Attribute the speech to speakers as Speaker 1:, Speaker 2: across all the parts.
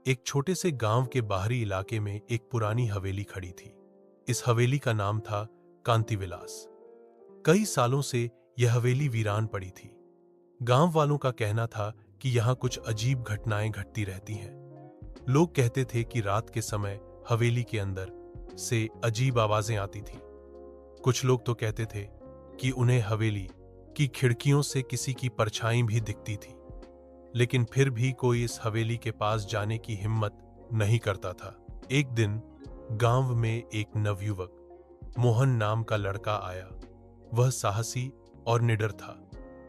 Speaker 1: एक छोटे से गांव के बाहरी इलाके में एक पुरानी हवेली खड़ी थी। इस हवेली का नाम था कांतिविलास। कई सालों से यह हवेली वीरान पड़ी थी। गांव वालों का कहना था कि यहां कुछ अजीब घटनाएं घटती रहती हैं। लोग कहते थे कि रात के समय हवेली के अंदर से अजीब आवाजें आती थीं। कुछ लोग तो कहते थे कि उन्हें हवेली की खिड़कियों से किसी की परछाई भी दिखती थी, लेकिन फिर भी कोई इस हवेली के पास जाने की हिम्मत नहीं करता था। एक दिन गांव में एक नवयुवक मोहन नाम का लड़का आया। वह साहसी और निडर था।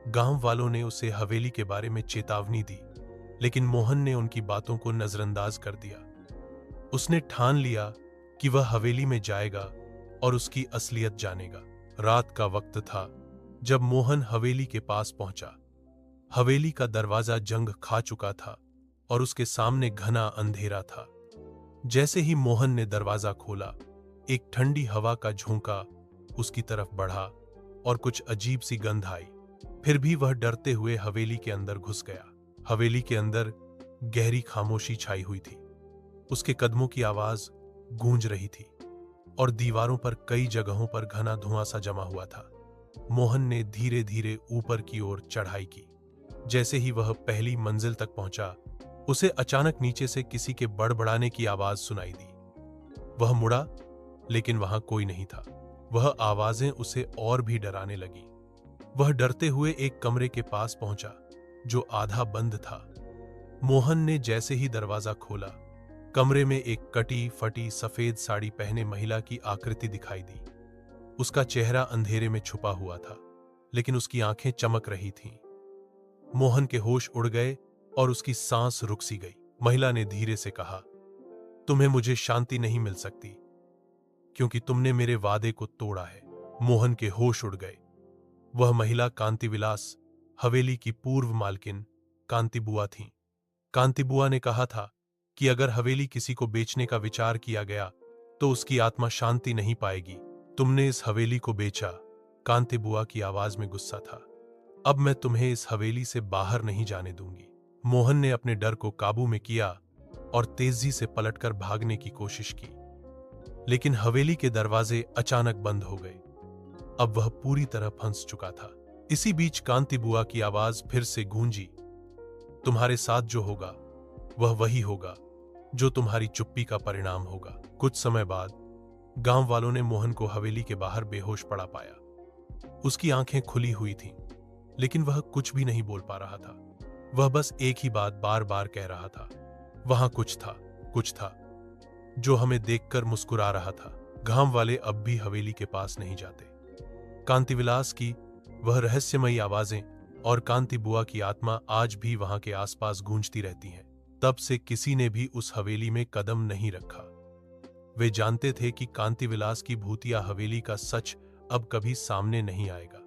Speaker 1: गांव वालों ने उसे हवेली के बारे में चेतावनी दी, लेकिन मोहन ने उनकी बातों को नजरअंदाज कर दिया। उसने ठान लिया कि वह हवेली में जाएगा और उसकी असलियत जानेगा। रात का वक्त था जब मोहन हवेली के पास पहुंचा। हवेली का दरवाजा जंग खा चुका था और उसके सामने घना अंधेरा था। जैसे ही मोहन ने दरवाजा खोला, एक ठंडी हवा का झोंका उसकी तरफ बढ़ा और कुछ अजीब सी गंध आई। फिर भी वह डरते हुए हवेली के अंदर घुस गया। हवेली के अंदर गहरी खामोशी छाई हुई थी। उसके कदमों की आवाज गूंज रही थी और दीवारों पर कई जगहों पर घना धुआं सा जमा हुआ था। मोहन ने धीरे धीरे ऊपर की ओर चढ़ाई की। जैसे ही वह पहली मंजिल तक पहुंचा, उसे अचानक नीचे से किसी के बड़बड़ाने की आवाज सुनाई दी। वह मुड़ा, लेकिन वहां कोई नहीं था। वह आवाजें उसे और भी डराने लगी। वह डरते हुए एक कमरे के पास पहुंचा जो आधा बंद था। मोहन ने जैसे ही दरवाजा खोला, कमरे में एक कटी फटी सफेद साड़ी पहने महिला की आकृति दिखाई दी। उसका चेहरा अंधेरे में छुपा हुआ था, लेकिन उसकी आंखें चमक रही थीं। मोहन के होश उड़ गए और उसकी सांस रुक सी गई। महिला ने धीरे से कहा, तुम्हें मुझे शांति नहीं मिल सकती क्योंकि तुमने मेरे वादे को तोड़ा है। मोहन के होश उड़ गए। वह महिला कांतिविलास हवेली की पूर्व मालकिन कांतिबुआ थीं। कांतिबुआ ने कहा था कि अगर हवेली किसी को बेचने का विचार किया गया तो उसकी आत्मा शांति नहीं पाएगी। तुमने इस हवेली को बेचा। कांतिबुआ की आवाज में गुस्सा था। अब मैं तुम्हें इस हवेली से बाहर नहीं जाने दूंगी। मोहन ने अपने डर को काबू में किया और तेजी से पलटकर भागने की कोशिश की, लेकिन हवेली के दरवाजे अचानक बंद हो गए। अब वह पूरी तरह फंस चुका था। इसी बीच कांतिबुआ की आवाज फिर से गूंजी, तुम्हारे साथ जो होगा वह वही होगा जो तुम्हारी चुप्पी का परिणाम होगा। कुछ समय बाद गांव वालों ने मोहन को हवेली के बाहर बेहोश पड़ा पाया। उसकी आंखें खुली हुई थीं, लेकिन वह कुछ भी नहीं बोल पा रहा था। वह बस एक ही बात बार बार कह रहा था, वहां कुछ था जो हमें देखकर मुस्कुरा रहा था। गांव वाले अब भी हवेली के पास नहीं जाते। कांतिविलास की वह रहस्यमयी आवाजें और कांतिबुआ की आत्मा आज भी वहां के आसपास गूंजती रहती हैं। तब से किसी ने भी उस हवेली में कदम नहीं रखा। वे जानते थे कि कांतिविलास की भूतिया हवेली का सच अब कभी सामने नहीं आएगा।